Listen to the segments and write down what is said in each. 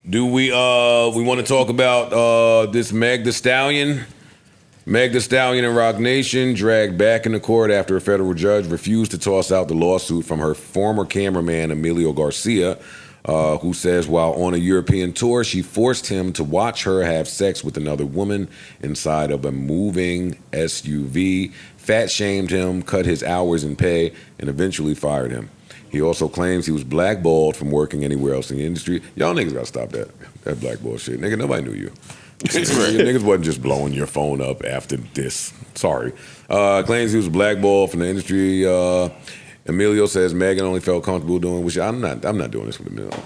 Do we want to talk about this Meg Thee Stallion? Meg Thee Stallion and Roc Nation dragged back into court after a federal judge refused to toss out the lawsuit from her former cameraman, Emilio Garcia, who says while on a European tour, she forced him to watch her have sex with another woman inside of a moving SUV, fat-shamed him, cut his hours in pay, and eventually fired him. He also claims he was blackballed from working anywhere else in the industry. Y'all niggas gotta stop that blackball shit. Nigga, nobody knew you. Niggas wasn't just blowing your phone up after this. Sorry. Claims he was blackballed from the industry. Emilio says Megan only felt comfortable doing, which I'm not doing this with Emilio.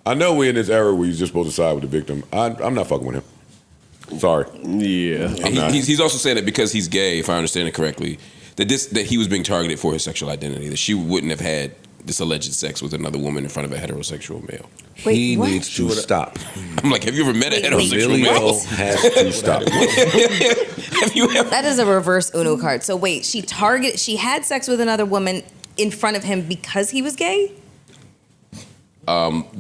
I know we're in this era where you're just supposed to side with the victim. I'm not fucking with him. Sorry. Yeah. He's also saying that because he's gay, if I understand it correctly, that he was being targeted for his sexual identity, that she wouldn't have had this alleged sex with another woman in front of a heterosexual male. Wait, he needs to stop. I'm like, have you ever met a heterosexual male? Has to stop. Have you ever? That is a reverse Uno card. So wait, she had sex with another woman in front of him because he was gay?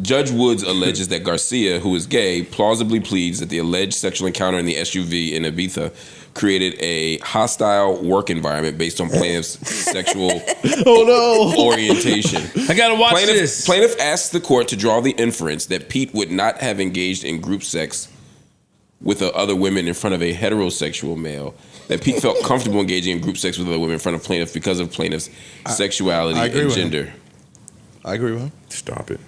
Judge Woods alleges that Garcia, who is gay, plausibly pleads that the alleged sexual encounter in the SUV in Ibiza created a hostile work environment based on plaintiff's sexual orientation. I gotta watch this. Plaintiff asked the court to draw the inference that Pete would not have engaged in group sex with other women in front of a heterosexual male. That Pete felt comfortable engaging in group sex with other women in front of plaintiff because of plaintiff's sexuality and gender. I agree with him. Stop it.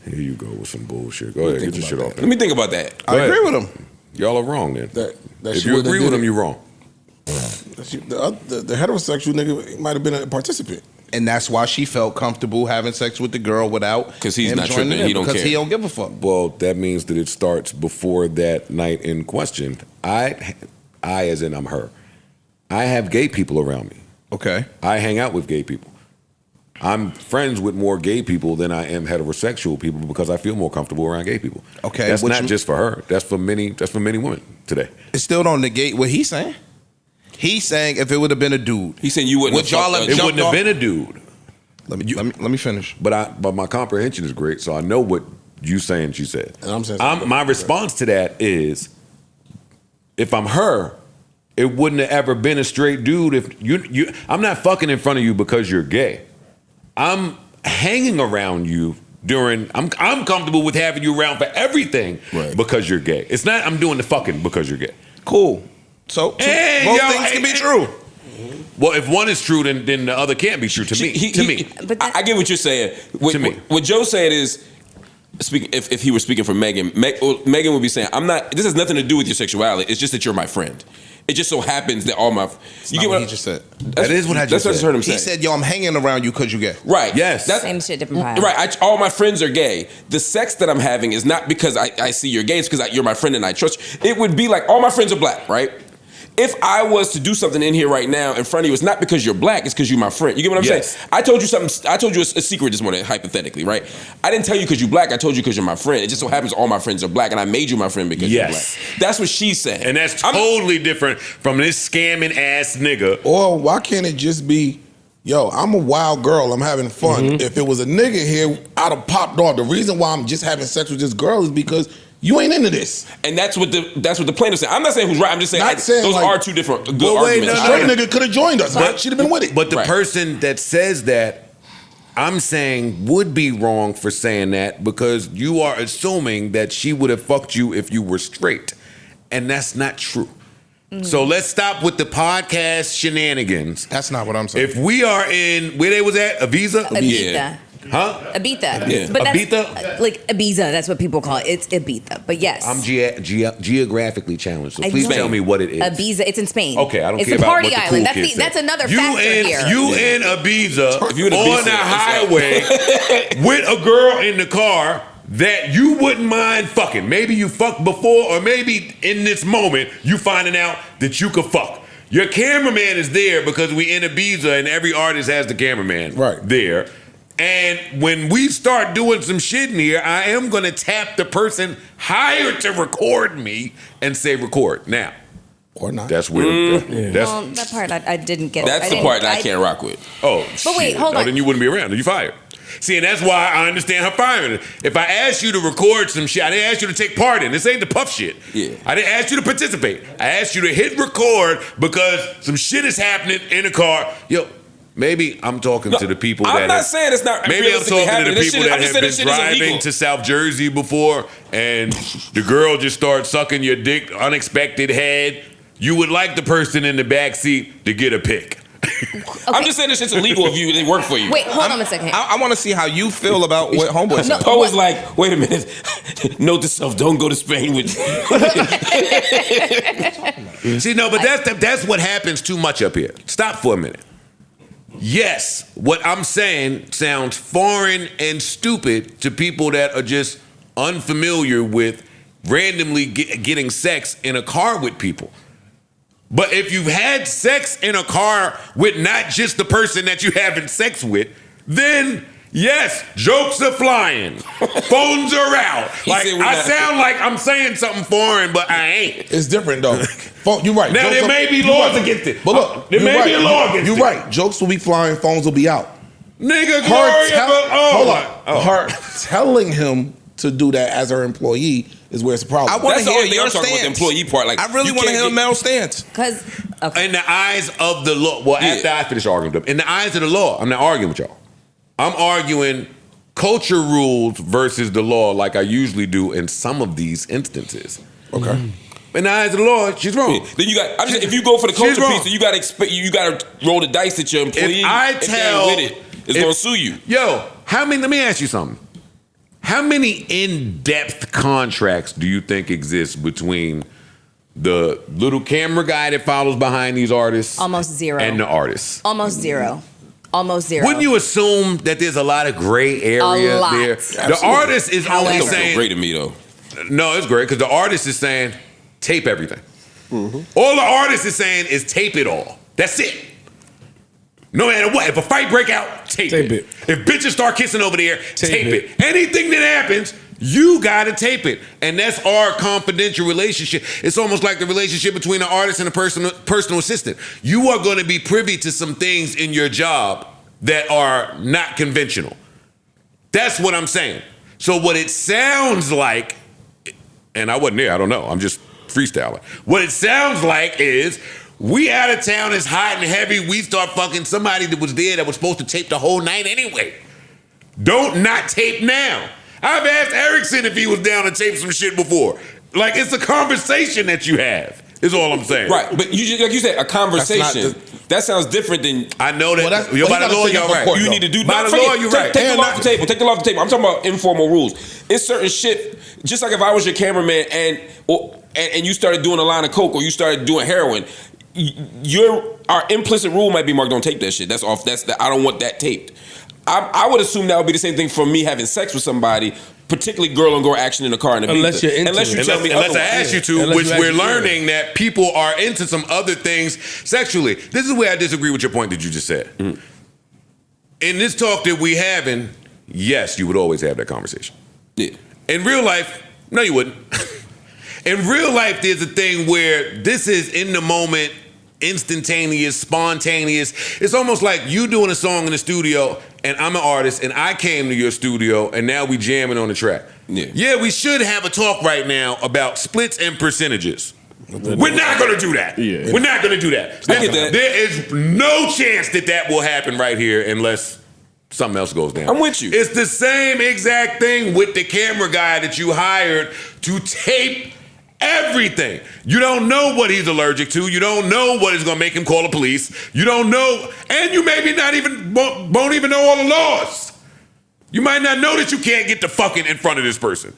Here you go with some bullshit. Go ahead, get your shit off. Let me think about that. I agree with him. Y'all are wrong then. If you agree with him, you're wrong. The heterosexual nigga might have been a participant. And that's why she felt comfortable having sex with the girl without because he's not tripping. He don't care. Because he don't give a fuck. Well, that means that it starts before that night in question. I as in I'm her. I have gay people around me. Okay. I hang out with gay people. I'm friends with more gay people than I am heterosexual people because I feel more comfortable around gay people. Okay. That's not just for her. That's for many women today. It still don't negate what he's saying. He's saying if it would have been a dude. He's saying you wouldn't have it wouldn't have been a dude. Let me finish. But my comprehension is great, so I know what you saying she said. And I'm saying my response to that is if I'm her, it wouldn't have ever been a straight dude if you I'm not fucking in front of you because you're gay. I'm hanging around you I'm comfortable with having you around for everything because you're gay. It's not I'm doing the fucking because you're gay. Cool. So both things can be true. Well, if one is true, then the other can't be true to me. But I get what you're saying. What Joe's saying is, if he were speaking for Megan, Megan would be saying, this has nothing to do with your sexuality. It's just that you're my friend. It just so happens that all my... You get what he just said. That is what I just said. That's what I just heard him say. He said, yo, I'm hanging around you because you're gay. Right. Yes. Same shit, different pile. Right. All my friends are gay. The sex that I'm having is not because I see you're gay. It's because you're my friend and I trust you. It would be like all my friends are black, right? If I was to do something in here right now in front of you, it's not because you're black, it's because you're my friend. You get what I'm saying? I told you something, I told you a secret this morning, hypothetically, right? I didn't tell you because you're black, I told you because you're my friend. It just so happens all my friends are black, and I made you my friend because you're black. That's what she's saying. And that's totally different from this scamming ass nigga. Or why can't it just be, yo, I'm a wild girl, I'm having fun. If it was a nigga here, I'd have popped off. The reason why I'm just having sex with this girl is because you ain't into this. And that's what the plaintiff said. I'm not saying who's right. I'm just saying, those are two different good arguments. A straight nigga could have joined us. She'd have been with it. But the person that says that, I'm saying would be wrong for saying that because you are assuming that she would have fucked you if you were straight. And that's not true. So let's stop with the podcast shenanigans. That's not what I'm saying. If we are in, where they was at? Ibiza? Ibiza. Huh? Ibiza. Yeah. But that's Ibiza? like Ibiza, that's what people call it. It's Ibiza. But yes. I'm geographically challenged, so please tell me what it is. Ibiza, it's in Spain. Okay, I don't it's care a about party what the island. cool kids That's say. another factor here. You in Ibiza you in on the highway with a girl in the car that you wouldn't mind fucking. Maybe you fucked before, or maybe in this moment you finding out that you could fuck. Your cameraman is there because we in Ibiza and every artist has the cameraman there. And when we start doing some shit in here, I am going to tap the person hired to record me and say record now. Or not. That's weird. Well, that part I didn't get. That's the part that I can't rock with. Oh, But wait, hold on. Then you wouldn't be around. You fired. See, and that's why I understand her firing it. If I asked you to record some shit, I didn't ask you to take part in. This ain't the puff shit. Yeah. I didn't ask you to participate. I asked you to hit record because some shit is happening in the car. Yo, maybe I'm talking to the people that I'm not saying it's not maybe I'm realistically talking to the happening. people that have been driving to South Jersey before and the girl just starts sucking your dick, unexpected head. You would like the person in the back seat to get a pic. I'm just saying this shit's illegal if they work for you. Wait, hold on a second. I want to see how you feel about what Homeboy said. Poe was like, wait a minute. Note to self, don't go to Spain with See, no, but that's what happens too much up here. Stop for a minute. Yes, what I'm saying sounds foreign and stupid to people that are just unfamiliar with randomly getting sex in a car with people. But if you've had sex in a car with not just the person that you're having sex with, then yes, jokes are flying. Phones are out. Like I sound like I'm saying something foreign, but I ain't. It's different though. You're right. Now there may be laws against it. But look, there may be a law against it. You're right. Jokes will be flying, phones will be out. Nigga, her telling him to do that as her employee is where it's a problem. I want to hear your I'm talking about the stance. employee part. Like, I really want to hear Mel's stance. Because in the eyes of the law, well, after I finish arguing with them, in the eyes of the law, I'm not arguing with y'all. I'm arguing culture rules versus the law like I usually do in some of these instances. Okay. In the eyes of the law, she's wrong. Then you got. I'm just, if you go for the culture piece, then you got to expect. You got to roll the dice that your employee, if they ain't with it, is going to sue you. Yo, let me ask you something. How many in-depth contracts do you think exist between the little camera guy that follows behind these artists? Almost zero. And the artists? Almost zero. Almost zero. Wouldn't you assume that there's a lot of gray area there? The artist is only That don't saying. feel great to me though. No, it's great because the artist is saying tape everything. All the artist is saying is tape it all. That's it. No matter what, if a fight break out, tape it. If bitches start kissing over there, tape it. Anything that happens, you gotta tape it. And that's our confidential relationship. It's almost like the relationship between an artist and a personal assistant. You are gonna be privy to some things in your job that are not conventional. That's what I'm saying. So what it sounds like, and I wasn't there, I don't know, I'm just freestyling. What it sounds like is, we out of town, it's hot and heavy. We start fucking somebody that was there that was supposed to tape the whole night anyway. Don't not tape now. I've asked Erickson if he was down to tape some shit before. Like, it's a conversation that you have, is all I'm saying. Right, but you like you said, a conversation. That sounds different than. I know that. Well, you're by the law, you're right. You need to do by the law, you're right. Take the law off the table. Take the law off the table. I'm talking about informal rules. It's certain shit. Just like if I was your cameraman and you started doing a line of coke or you started doing heroin, our implicit rule might be, Mark, don't tape that shit. That's off. I don't want that taped. I would assume that would be the same thing for me having sex with somebody, particularly girl on girl action in the car in the Unless you're into unless you it. tell me Unless I otherwise. ask you to, Unless which you we're actually learning that people are into some other things sexually. This is where I disagree with your point that you just said. In this talk that we having, yes, you would always have that conversation. Yeah. In real life, no, you wouldn't. In real life, there's a thing where this is in the moment, instantaneous, spontaneous. It's almost like you doing a song in the studio and I'm an artist and I came to your studio and now we jamming on the track. Yeah, we should have a talk right now about splits and percentages. We're not going to do that. Yeah. We're not going to do that. I get that. There is no chance that will happen right here unless something else goes down. I'm with you. It's the same exact thing with the camera guy that you hired to tape everything. You don't know what he's allergic to. You don't know what is going to make him call the police. You don't know, and you maybe won't even know all the laws. You might not know that you can't get the fucking in front of this person.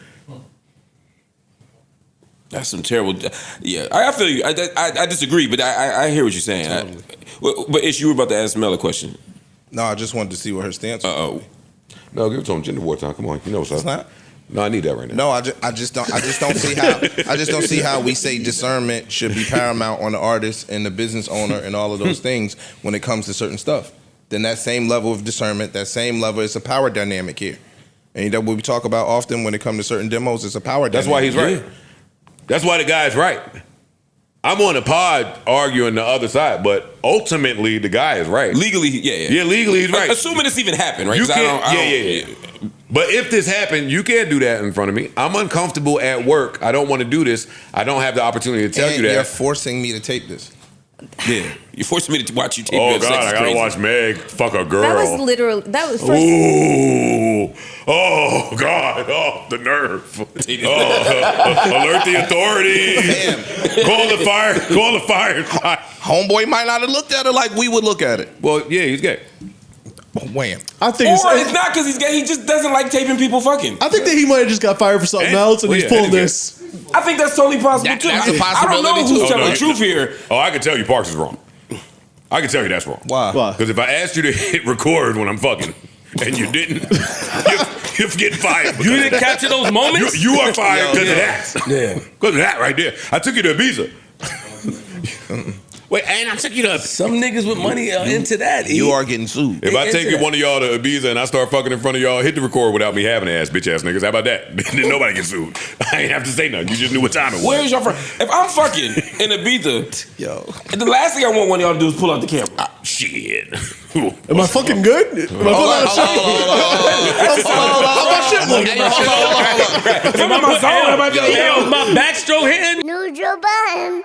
That's some terrible. Yeah, I feel you. I disagree, but I hear what you're saying. But Ish, you were about to ask Mel a question. No, I just wanted to see what her stance was. No, give it to him. Gender war time. Come on, you know what's up. It's not. No, I need that right now. No, I just don't see how we say discernment should be paramount on the artist and the business owner and all of those things when it comes to certain stuff. Then that same level of discernment, that same level, it's a power dynamic here. And that what we talk about often when it comes to certain demos, it's a power dynamic. That's why he's right. That's why the guy's right. I'm on the pod arguing the other side, but ultimately the guy is right. Legally, yeah. Yeah, legally he's right. Assuming this even happened, right? You 'Cause can't, I don't, yeah. But if this happened, you can't do that in front of me. I'm uncomfortable at work. I don't want to do this. I don't have the opportunity to tell And you that. you're forcing me to tape this. Yeah, you forced me to watch you tape. Oh your God, sex I is gotta crazy. watch Meg fuck a girl. That was literally that was first. Ooh. Oh God. Oh, the nerve. Oh, alert the authorities. Damn. Call the fire. Call the fire. Homeboy might not have looked at it like we would look at it. Well, yeah, he's gay. Wham. I think Or it's not because he's gay. He just doesn't like taping people fucking. I think that he might have just got fired for something And- else, and well, he's yeah, pulling and he's this. I think that's totally possible too. That's a I don't know possibility, who's too. telling no, the truth here. Oh, I can tell you Parks is wrong. I can tell you that's wrong. Why? Why? Because if I asked you to hit record when I'm fucking and you didn't, you're getting fired. You didn't capture those moments. You are fired because Yo, of that. Yeah. Because of that right there. I took you to Ibiza. Wait, and I took you to. Some niggas with money are into that. You are getting sued. If I into take that. one of y'all to Ibiza and I start fucking in front of y'all, hit the record without me having to ask bitch ass niggas. How about that? Then nobody gets sued. I ain't have to say nothing. You just knew what time it was. Where's your friend? If I'm fucking in Ibiza, Yo. the last thing I want one of y'all to do is pull out the camera. Shit. Am I fucking good? Am I pulling out shit? How my shit look? If I'm in my zone, I might be like, My backstroke hitting. Neutral button.